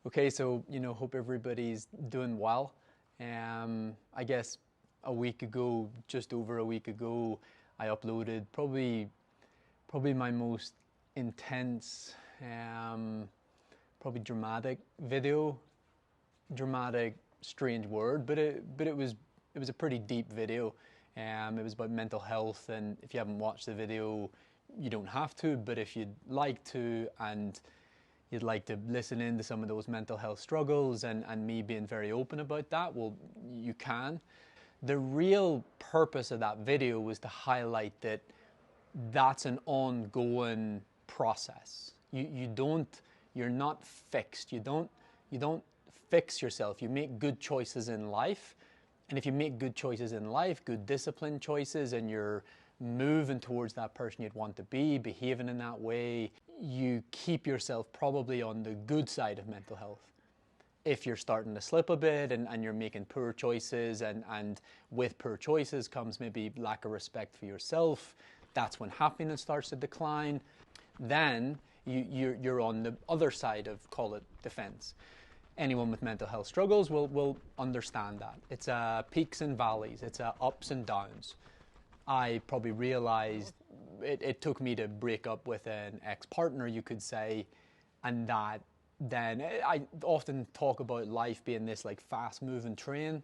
Okay, so hope everybody's doing well. I guess a week ago, just over a week ago, I uploaded probably my most intense, probably dramatic video. Dramatic, strange word, but it was a pretty deep video. It was about mental health, and if you haven't watched the video, you don't have to. But if you'd like to, and you'd like to listen in to some of those mental health struggles and me being very open about that, well, you can. The real purpose of that video was to highlight that that's an ongoing process. You're not fixed. You don't fix yourself. You make good choices in life. And if you make good choices in life, good disciplined choices, and you're moving towards that person you'd want to be, behaving in that way, you keep yourself probably on the good side of mental health. If you're starting to slip a bit and you're making poor choices, and with poor choices comes maybe lack of respect for yourself, that's when happiness starts to decline. Then you're on the other side of, call it, defense. Anyone with mental health struggles will understand that. It's peaks and valleys, it's ups and downs. I probably realized it took me to break up with an ex-partner, you could say, and that then I often talk about life being this like fast-moving train,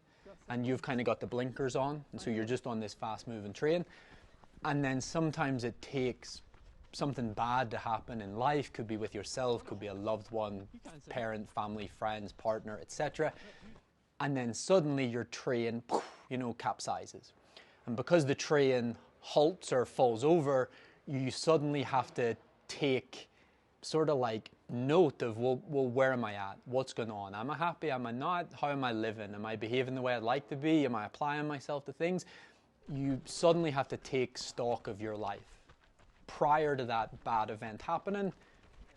and you've kind of got the blinkers on, and so you're just on this fast-moving train, and then sometimes it takes something bad to happen in life, could be with yourself, could be a loved one, parent, family, friends, partner, etc. And then suddenly your train, capsizes. And because the train halts or falls over, you suddenly have to take sort of like note of, well, where am I at? What's going on? Am I happy? Am I not? How am I living? Am I behaving the way I'd like to be? Am I applying myself to things? You suddenly have to take stock of your life. Prior to that bad event happening,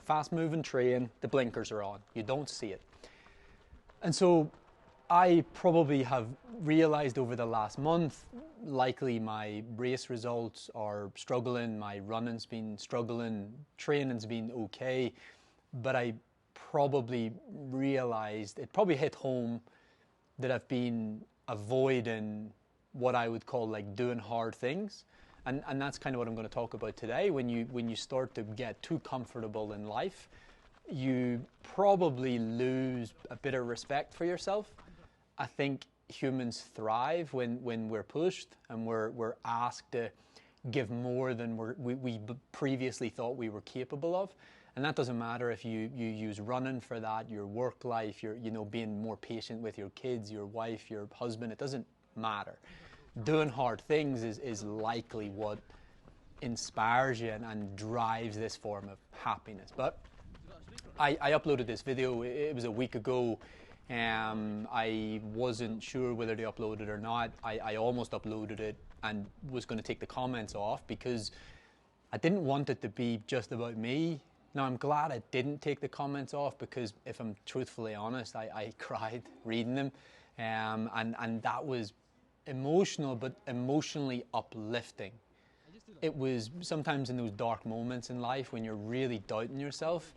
fast-moving train, the blinkers are on. You don't see it. And so I probably have realized over the last month, likely my race results are struggling, my running's been struggling, training's been okay, but I probably realized, it probably hit home that I've been avoiding what I would call like doing hard things. And that's kind of what I'm going to talk about today. When you start to get too comfortable in life, you probably lose a bit of respect for yourself. I think humans thrive when we're pushed and we're asked to give more than we previously thought we were capable of. And that doesn't matter if you use running for that, your work life, your being more patient with your kids, your wife, your husband. It doesn't matter. Doing hard things is likely what inspires you and drives this form of happiness. But I uploaded this video, it was a week ago. I wasn't sure whether to upload it or not. I almost uploaded it and was going to take the comments off because I didn't want it to be just about me. Now, I'm glad I didn't take the comments off because if I'm truthfully honest, I cried reading them. And that was emotional, but emotionally uplifting. It was sometimes in those dark moments in life when you're really doubting yourself,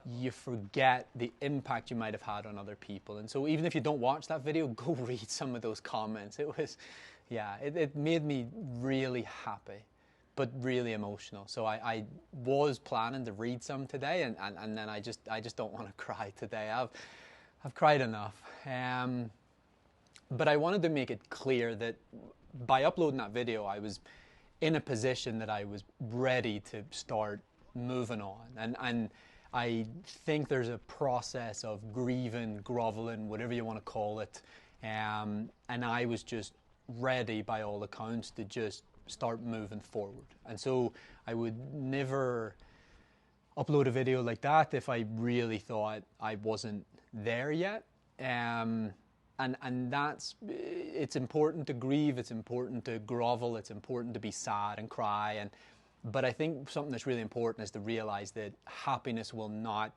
you forget the impact you might have had on other people. And so even if you don't watch that video, go read some of those comments. It made me really happy, but really emotional. So I was planning to read some today, and then I just don't want to cry today. I've cried enough. But I wanted to make it clear that by uploading that video, I was in a position that I was ready to start moving on. And I think there's a process of grieving, groveling, whatever you want to call it. And I was just ready, by all accounts, to just start moving forward. And so I would never upload a video like that if I really thought I wasn't there yet. And it's important to grieve, it's important to grovel, it's important to be sad and cry. But I think something that's really important is to realize that happiness will not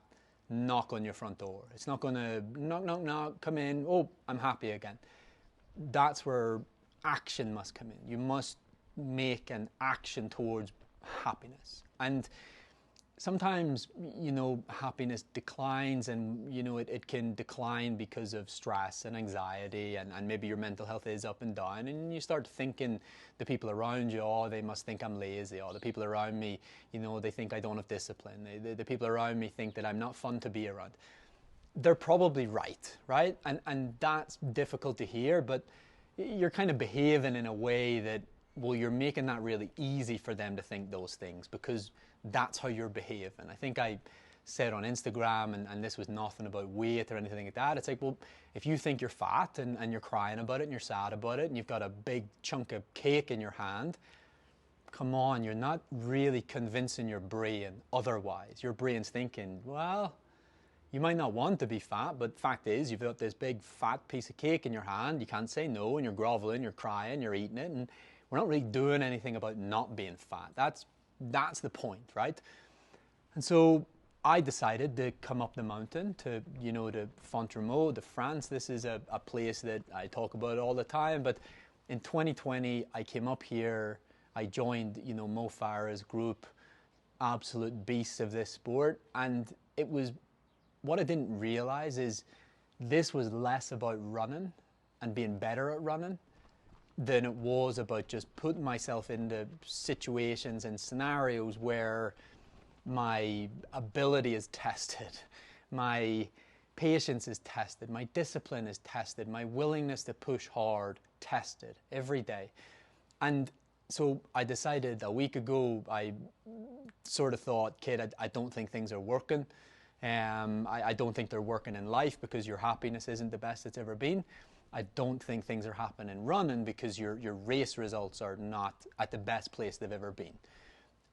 knock on your front door. It's not going to knock, come in, oh, I'm happy again. That's where action must come in. You must make an action towards happiness. And sometimes, you know, happiness declines, and, you know, it can decline because of stress and anxiety, and maybe your mental health is up and down, and you start thinking the people around you, oh, they must think I'm lazy, or the people around me, you know, they think I don't have discipline, the people around me think that I'm not fun to be around. They're probably right? And that's difficult to hear, but you're kind of behaving in a way that, well, you're making that really easy for them to think those things, because that's how you're behaving. I think I said on Instagram, and this was nothing about weight or anything like that, it's like, well, if you think you're fat and you're crying about it and you're sad about it and you've got a big chunk of cake in your hand, come on, you're not really convincing your brain otherwise. Your brain's thinking, well, you might not want to be fat, but the fact is, you've got this big fat piece of cake in your hand, you can't say no, and you're groveling, you're crying, you're eating it, and we're not really doing anything about not being fat. That's the point, right? And so I decided to come up the mountain to, you know, to Romeu, to France. This is a place that I talk about all the time, but in 2020, I came up here, I joined, you know, Mo Farah's group, absolute beasts of this sport, and it was, what I didn't realize is this was less about running and being better at running than it was about just putting myself into situations and scenarios where my ability is tested, my patience is tested, my discipline is tested, my willingness to push hard tested every day. And so I decided a week ago, I sort of thought, kid, I don't think things are working. I don't think they're working in life because your happiness isn't the best it's ever been. I don't think things are happening running because your race results are not at the best place they've ever been.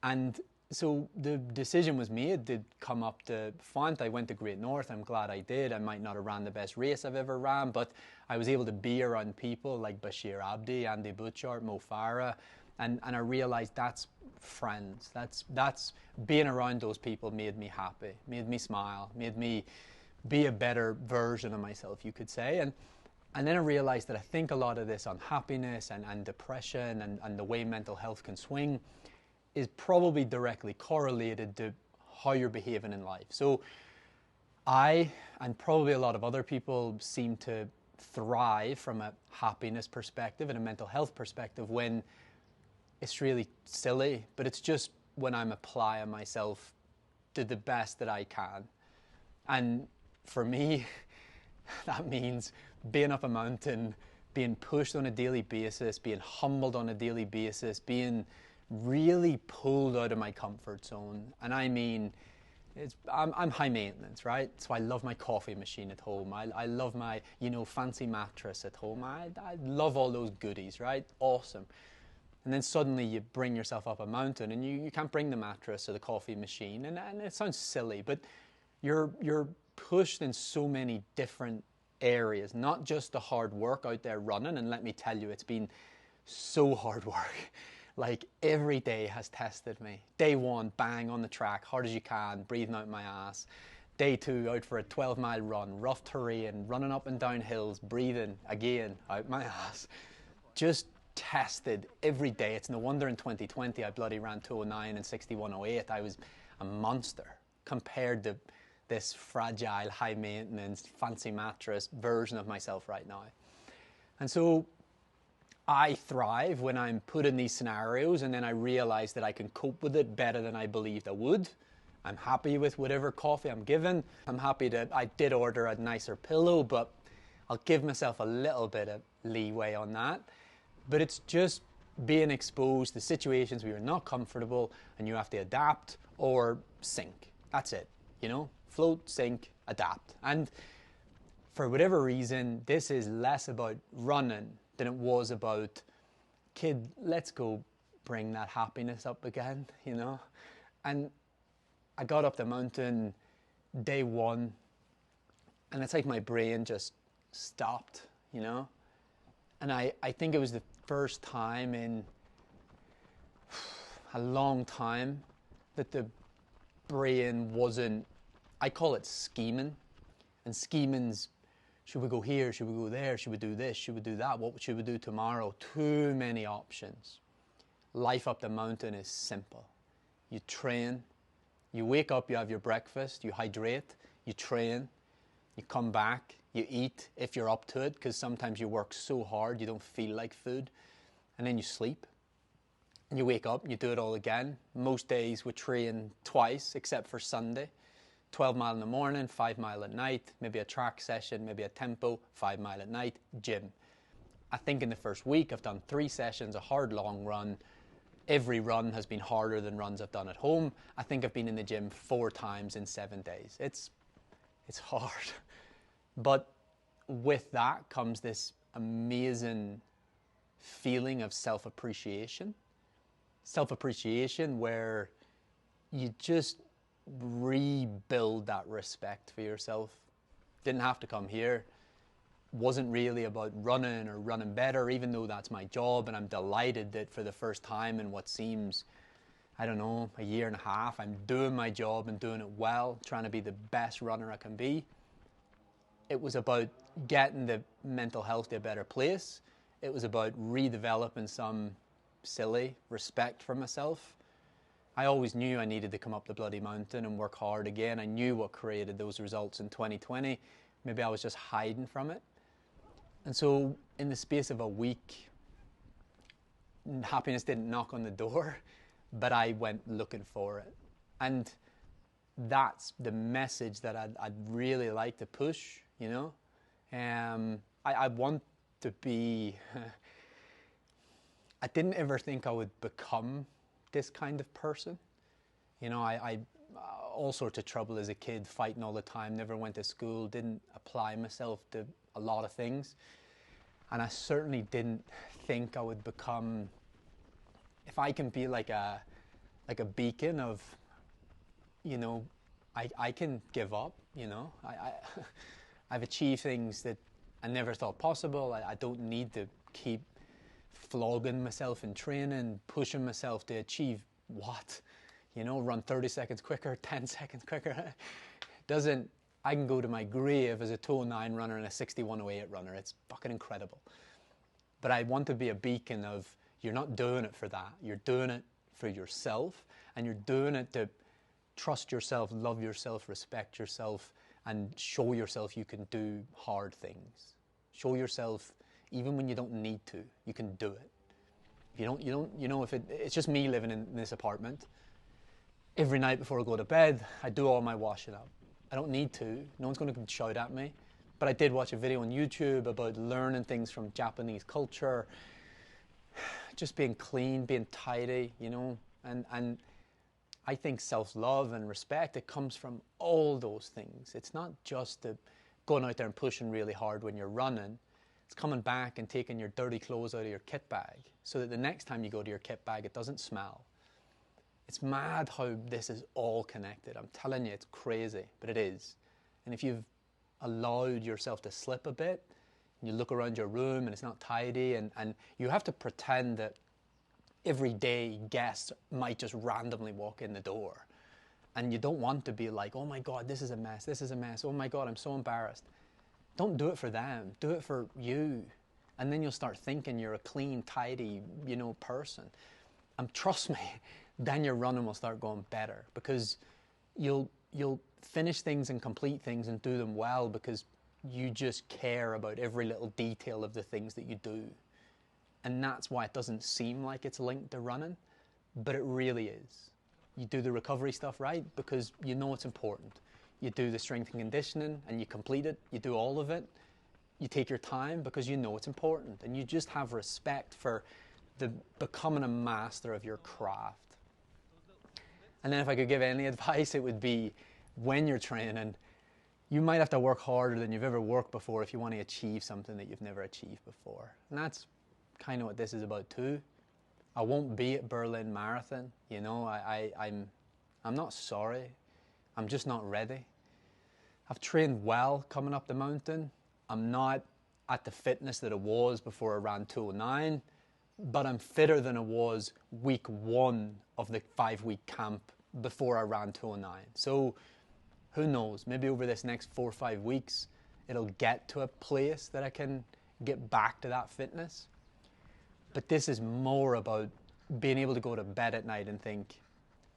And so the decision was made to come up to Font. I went to Great North. I'm glad I did. I might not have ran the best race I've ever ran, but I was able to be around people like Bashir Abdi, Andy Butchart, Mo Farah, and I realized that's friends. That's being around those people made me happy, made me smile, made me be a better version of myself, you could say. And then I realized that I think a lot of this unhappiness and depression and the way mental health can swing is probably directly correlated to how you're behaving in life. So I, and probably a lot of other people, seem to thrive from a happiness perspective and a mental health perspective when it's really silly, but it's just when I'm applying myself to the best that I can. And for me, that means being up a mountain, being pushed on a daily basis, being humbled on a daily basis, being really pulled out of my comfort zone. And I mean, I'm high maintenance, right? So I love my coffee machine at home. I love my, you know, fancy mattress at home. I love all those goodies, right? Awesome. And then suddenly you bring yourself up a mountain and you can't bring the mattress or the coffee machine. And it sounds silly, but you're pushed in so many different areas, not just the hard work out there running. And let me tell you, it's been so hard work. Like, every day has tested me. Day one, bang, on the track, hard as you can, breathing out my ass. Day two, out for a 12-mile run, rough terrain, running up and down hills, breathing, again, out my ass. Just tested every day. It's no wonder in 2020 I bloody ran 209 and 6108. I was a monster compared to this fragile, high-maintenance, fancy mattress version of myself right now. And so I thrive when I'm put in these scenarios and then I realize that I can cope with it better than I believed I would. I'm happy with whatever coffee I'm given. I'm happy that I did order a nicer pillow, but I'll give myself a little bit of leeway on that. But it's just being exposed to situations where you're not comfortable and you have to adapt or sink. That's it, you know? Float, sink, adapt. And for whatever reason, this is less about running than it was about, kid, let's go bring that happiness up again, you know? And I got up the mountain day one, and it's like my brain just stopped, you know? And I think it was the first time in a long time that the brain wasn't, I call it scheming. And scheming's, should we go here? Should we go there? Should we do this? Should we do that? What should we do tomorrow? Too many options. Life up the mountain is simple. You train, You wake up, you have your breakfast, you hydrate, you train, you come back, you eat if you're up to it, because sometimes you work so hard you don't feel like food, and then you sleep. And you wake up and you do it all again. Most days we train twice, except for Sunday. 12 mile in the morning, 5 mile at night, maybe a track session, maybe a tempo, 5 mile at night, gym. I think in the first week I've done 3 sessions, a hard long run. Every run has been harder than runs I've done at home. I think I've been in the gym 4 times in 7 days. It's hard. But with that comes this amazing feeling of self-appreciation. Self-appreciation where you just rebuild that respect for yourself. Didn't have to come here. Wasn't really about running or running better, even though that's my job, and I'm delighted that for the first time in what seems, I don't know, a year and a half, I'm doing my job and doing it well, trying to be the best runner I can be. It was about getting the mental health to a better place. It was about redeveloping some silly respect for myself. I always knew I needed to come up the bloody mountain and work hard again. I knew what created those results in 2020. Maybe I was just hiding from it. And so in the space of a week, happiness didn't knock on the door, but I went looking for it. And that's the message that I'd really like to push, you know. I want to be... I didn't ever think I would become this kind of person. You know, I all sorts of trouble as a kid, fighting all the time, never went to school, didn't apply myself to a lot of things. And I certainly didn't think I would become, if I can be like a beacon of, you know, I can give up, you know. I've achieved things that I never thought possible. I don't need to keep flogging myself in training, pushing myself to achieve what? You know, run 30 seconds quicker, 10 seconds quicker. I can go to my grave as a 209 runner and a 6108 runner. It's fucking incredible. But I want to be a beacon of, you're not doing it for that. You're doing it for yourself, and you're doing it to trust yourself, love yourself, respect yourself, and show yourself you can do hard things. Show yourself, even when you don't need to, you can do it. If you know, if it's just me living in this apartment. Every night before I go to bed, I do all my washing up. I don't need to. No one's going to shout at me. But I did watch a video on YouTube about learning things from Japanese culture, just being clean, being tidy, you know. And I think self-love and respect, it comes from all those things. It's not just going out there and pushing really hard when you're running. It's coming back and taking your dirty clothes out of your kit bag so that the next time you go to your kit bag, it doesn't smell. It's mad how this is all connected. I'm telling you, it's crazy, but it is. And if you've allowed yourself to slip a bit, and you look around your room and it's not tidy, and you have to pretend that every day guests might just randomly walk in the door. And you don't want to be like, oh my God, this is a mess, oh my God, I'm so embarrassed. Don't do it for them, do it for you. And then you'll start thinking you're a clean, tidy, you know, person. And trust me, then your running will start going better, because you'll finish things and complete things and do them well because you just care about every little detail of the things that you do. And that's why it doesn't seem like it's linked to running, but it really is. You do the recovery stuff right because you know it's important. You do the strength and conditioning and you complete it. You do all of it. You take your time because you know it's important. And you just have respect for becoming a master of your craft. And then if I could give any advice, it would be, when you're training, you might have to work harder than you've ever worked before if you want to achieve something that you've never achieved before. And that's kind of what this is about too. I won't be at Berlin Marathon, you know, I'm not sorry. I'm just not ready. I've trained well coming up the mountain. I'm not at the fitness that I was before I ran 209, but I'm fitter than I was week 1 of the 5-week camp before I ran 209. So who knows, maybe over this next 4 or 5 weeks, it'll get to a place that I can get back to that fitness. But this is more about being able to go to bed at night and think,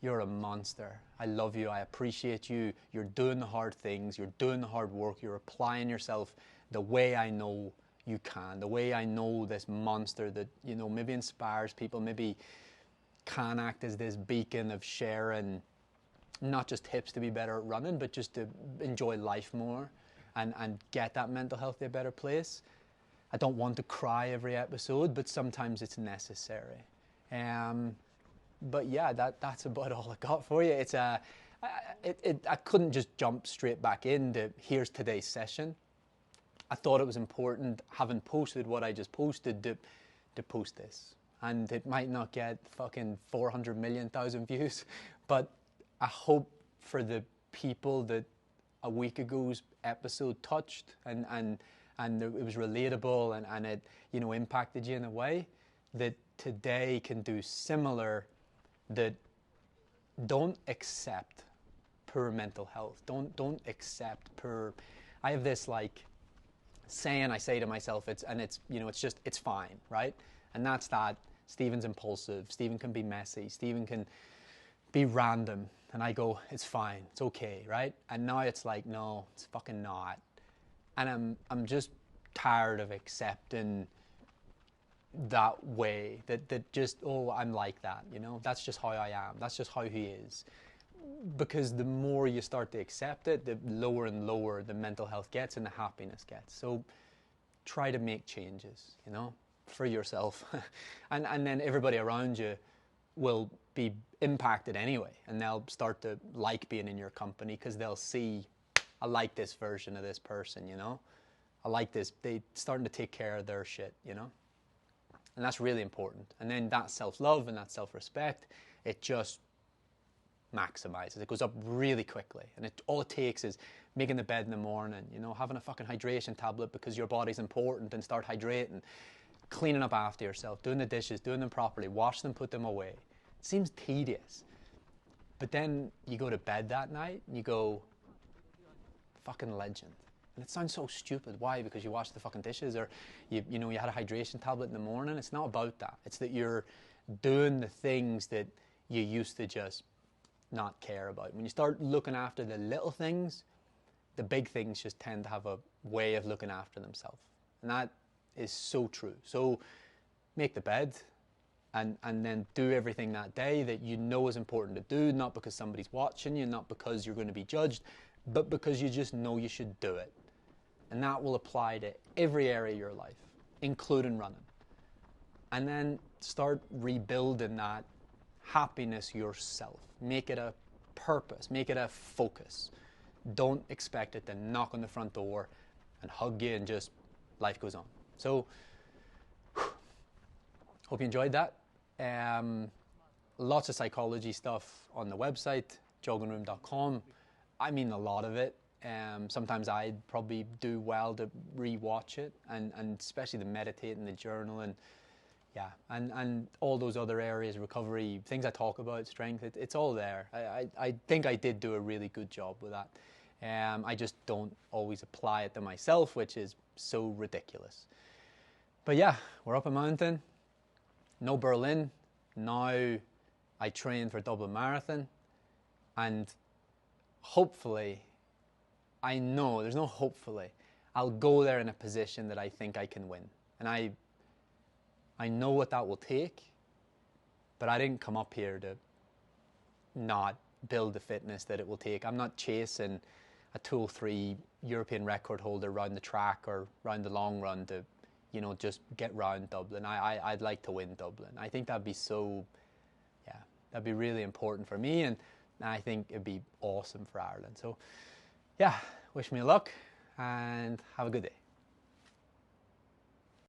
you're a monster. I love you. I appreciate you. You're doing the hard things. You're doing the hard work. You're applying yourself the way I know you can, the way I know this monster that, you know, maybe inspires people, maybe can act as this beacon of sharing not just tips to be better at running, but just to enjoy life more and get that mental health to a better place. I don't want to cry every episode, but sometimes it's necessary. But yeah, that's about all I got for you. I couldn't just jump straight back into here's today's session. I thought it was important, having posted what I just posted, to post this. And it might not get fucking 400 million thousand views, but I hope for the people that a week ago's episode touched and it was relatable and it, you know, impacted you in a way, that today can do similar. That don't accept poor mental health. Don't accept poor. I have this like saying I say to myself, it's fine, right? And that's that. Stephen's impulsive. Stephen can be messy. Stephen can be random. And I go, it's fine. It's okay, right? And now it's like, no, it's fucking not. And I'm just tired of accepting that way, that just, oh, I'm like that, you know? That's just how I am. That's just how he is. Because the more you start to accept it, the lower and lower the mental health gets and the happiness gets. So try to make changes, you know, for yourself. and then everybody around you will be impacted anyway, and they'll start to like being in your company because they'll see, I like this version of this person, you know? I like this. They starting to take care of their shit, you know? And that's really important. And then that self-love and that self-respect, it just maximizes. It goes up really quickly. And all it takes is making the bed in the morning, you know, having a fucking hydration tablet because your body's important, and start hydrating, cleaning up after yourself, doing the dishes, doing them properly, wash them, put them away. It seems tedious. But then you go to bed that night and you go, fucking legend. And it sounds so stupid. Why? Because you washed the fucking dishes, or you had a hydration tablet in the morning. It's not about that. It's that you're doing the things that you used to just not care about. When you start looking after the little things, the big things just tend to have a way of looking after themselves. And that is so true. So make the bed and then do everything that day that you know is important to do, not because somebody's watching you, not because you're going to be judged, but because you just know you should do it. And that will apply to every area of your life, including running. And then start rebuilding that happiness yourself. Make it a purpose. Make it a focus. Don't expect it to knock on the front door and hug you and just life goes on. So, hope you enjoyed that. Lots of psychology stuff on the website, joggingroom.com. I mean, a lot of it. Sometimes I'd probably do well to re-watch it, and especially the meditate and the journal, and yeah, and all those other areas, recovery, things I talk about, strength, it's all there. I think I did do a really good job with that. I just don't always apply it to myself, which is so ridiculous. But yeah, we're up a mountain. No Berlin. Now I train for Dublin Marathon, and hopefully, I know, there's no hopefully, I'll go there in a position that I think I can win. And I know what that will take, but I didn't come up here to not build the fitness that it will take. I'm not chasing a 203 European record holder round the track or round the long run to, you know, just get round Dublin. I'd like to win Dublin. I think that'd be that'd be really important for me, and I think it'd be awesome for Ireland. So, yeah, wish me luck and have a good day.